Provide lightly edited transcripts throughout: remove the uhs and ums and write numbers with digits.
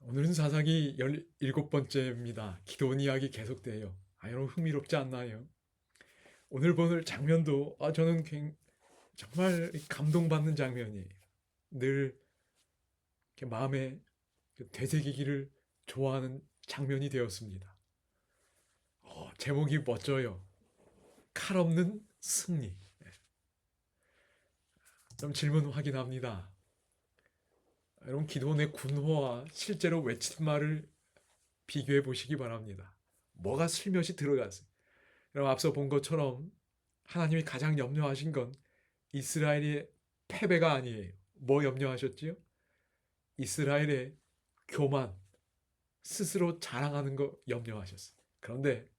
오늘은 사사기 17번째입니다. 기도원 이야기 계속돼요. 여러분 흥미롭지 않나요? 오늘 보는 장면도 저는 정말 감동받는 장면이에요. 늘 이렇게 마음에 되새기기를 좋아하는 장면이 되었습니다. 제목이 멋져요. 칼 없는 승리. 그럼 질문 확인합니다. 여러분 기도원의 군호와 실제로 외친 말을 비교해 보시기 바랍니다. 뭐가 슬며시 들어갔어요? 여러분 앞서 본 것처럼 하나님이 가장 염려하신 건 이스라엘의 패배가 아니에요. 뭐 염려하셨지요? 이스라엘의 교만, 스스로 자랑하는 거 염려하셨어요. 그런데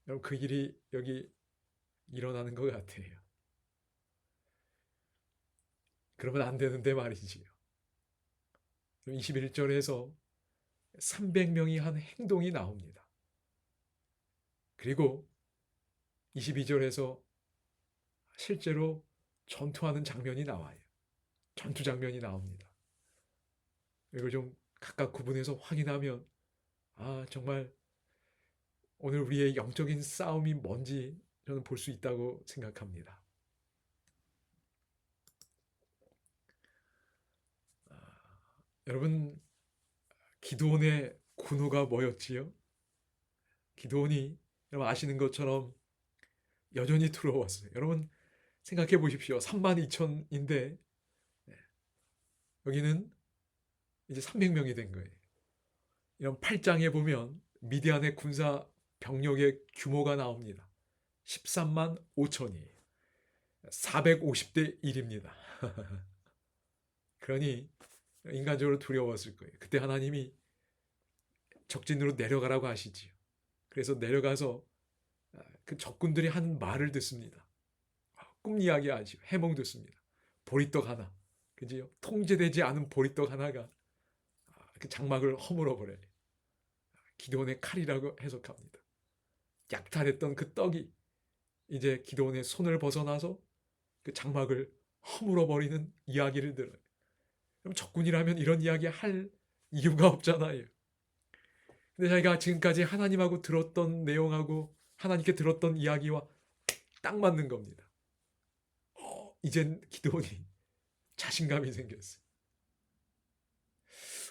여러분 그 일이 여기 일어나는 것 같아요. 그러면 안 되는데 말이지요. 21절에서 300명이 한 행동이 나옵니다. 그리고 22절에서 실제로 전투하는 장면이 나와요. 전투 장면이 나옵니다. 이걸 좀 각각 구분해서 확인하면 정말 오늘 우리의 영적인 싸움이 뭔지 저는 볼 수 있다고 생각합니다. 여러분 기드온의 군호가 뭐였지요? 기드온이 여러분 아시는 것처럼 여전히 두려웠어요. 여러분 생각해 보십시오. 32,000인데 여기는 이제 300명이 된 거예요. 이런 8장에 보면 미디안의 군사 병력의 규모가 나옵니다. 13만 5천이에요. 450대 1입니다. 그러니 인간적으로 두려웠을 거예요. 그때 하나님이 적진으로 내려가라고 하시지요. 그래서 내려가서 그 적군들이 하는 말을 듣습니다. 꿈 이야기하죠. 해몽 듣습니다. 보리떡 하나, 그지요? 통제되지 않은 보리떡 하나가 그 장막을 허물어 버려요. 기드온의 칼이라고 해석합니다. 약탈했던 그 떡이 이제 기드온의 손을 벗어나서 그 장막을 허물어 버리는 이야기를 들어요. 그럼 적군이라면 이런 이야기 할 이유가 없잖아요. 근데 자기가 지금까지 하나님하고 들었던 내용하고 하나님께 들었던 이야기와 딱 맞는 겁니다. 이젠 기드온이 자신감이 생겼어요.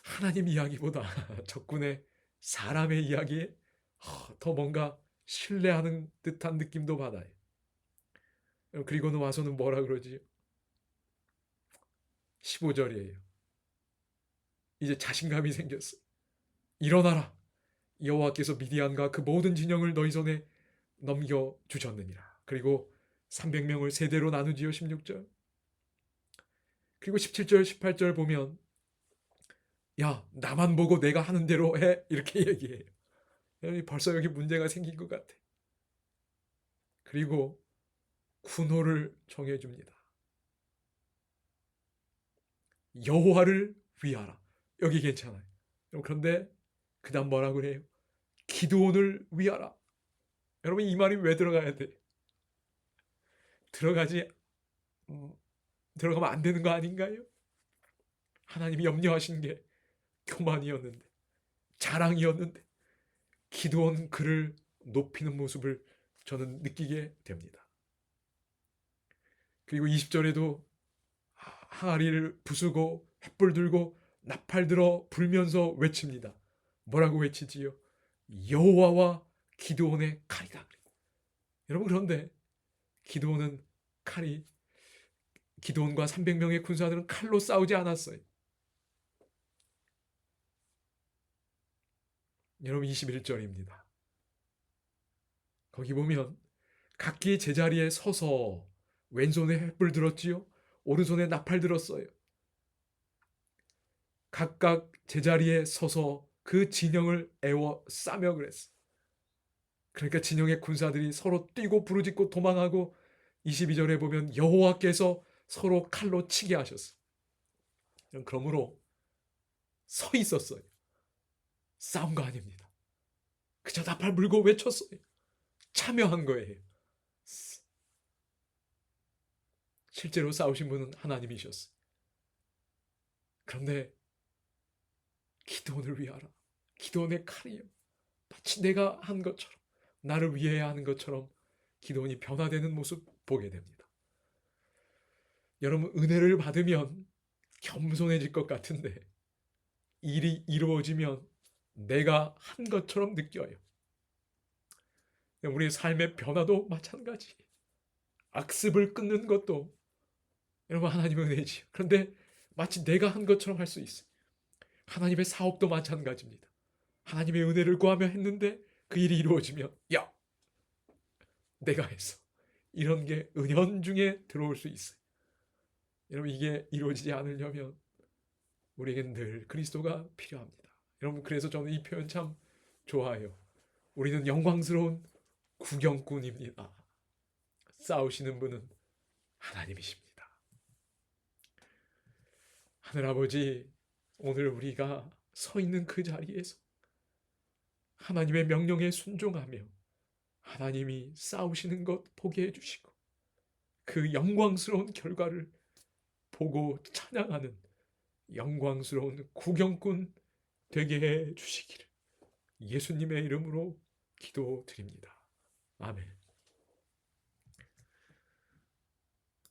하나님 이야기보다 적군의 사람의 이야기에 더 뭔가 신뢰하는 듯한 느낌도 받아요. 그리고는 와서는 뭐라 그러지? 15절이에요. 이제 자신감이 생겼어. 일어나라. 여호와께서 미디안과 그 모든 진영을 너희 손에 넘겨주셨느니라. 그리고 300명을 세대로 나누지요. 16절. 그리고 17절 18절 보면 야 나만 보고 내가 하는 대로 해 이렇게 얘기해요. 벌써 여기 문제가 생긴 것 같아. 그리고 군호를 정해줍니다. 여호와를 위하라. 여기 괜찮아요. 그런데 그 다음 뭐라고 그래요? 기드온을 위하라. 여러분 이 말이 왜 들어가야 돼? 들어가지 들어가면 안 되는 거 아닌가요? 하나님이 염려하신 게 교만이었는데 자랑이었는데 기드온 그를 높이는 모습을 저는 느끼게 됩니다. 그리고 20절에도 항아리를 부수고 횃불 들고 나팔 들어 불면서 외칩니다. 뭐라고 외치지요? 여호와와 기드온의 칼이다. 여러분 그런데 기드온은 칼이 기드온과 300명의 군사들은 칼로 싸우지 않았어요. 여러분 21절입니다. 거기 보면 각기 제자리에 서서 왼손에 횃불 들었지요. 오른손에 나팔 들었어요. 각각 제자리에 서서 그 진영을 애워 싸며 그랬어. 그러니까 진영의 군사들이 서로 뛰고 부르짖고 도망하고 22절에 보면 여호와께서 서로 칼로 치게 하셨어. 그러므로 서 있었어요. 싸운 거 아닙니다. 그저 나팔 불고 외쳤어요. 참여한 거예요. 실제로 싸우신 분은 하나님이셨어요. 그런데 기도원을 위하라. 기도원의 칼이요. 마치 내가 한 것처럼, 나를 위해야 하는 것처럼 기도원이 변화되는 모습 보게 됩니다. 여러분, 은혜를 받으면 겸손해질 것 같은데 일이 이루어지면 내가 한 것처럼 느껴요. 우리의 삶의 변화도 마찬가지. 악습을 끊는 것도 여러분 하나님의 은혜지요. 그런데 마치 내가 한 것처럼 할 수 있어요. 하나님의 사업도 마찬가지입니다. 하나님의 은혜를 구하며 했는데 그 일이 이루어지면 야, 내가 했어. 이런 게 은연중에 들어올 수 있어요. 여러분, 이게 이루어지지 않으려면 우리에겐 늘 그리스도가 필요합니다. 여러분, 그래서 저는 이 표현 참 좋아해요. 우리는 영광스러운 구경꾼입니다. 싸우시는 분은 하나님이십니다. 하늘아버지, 오늘 우리가 서 있는 그 자리에서 하나님의 명령에 순종하며 하나님이 싸우시는 것 보게 해주시고 그 영광스러운 결과를 보고 찬양하는 영광스러운 구경꾼 되게 해 주시기를 예수님의 이름으로 기도드립니다. 아멘.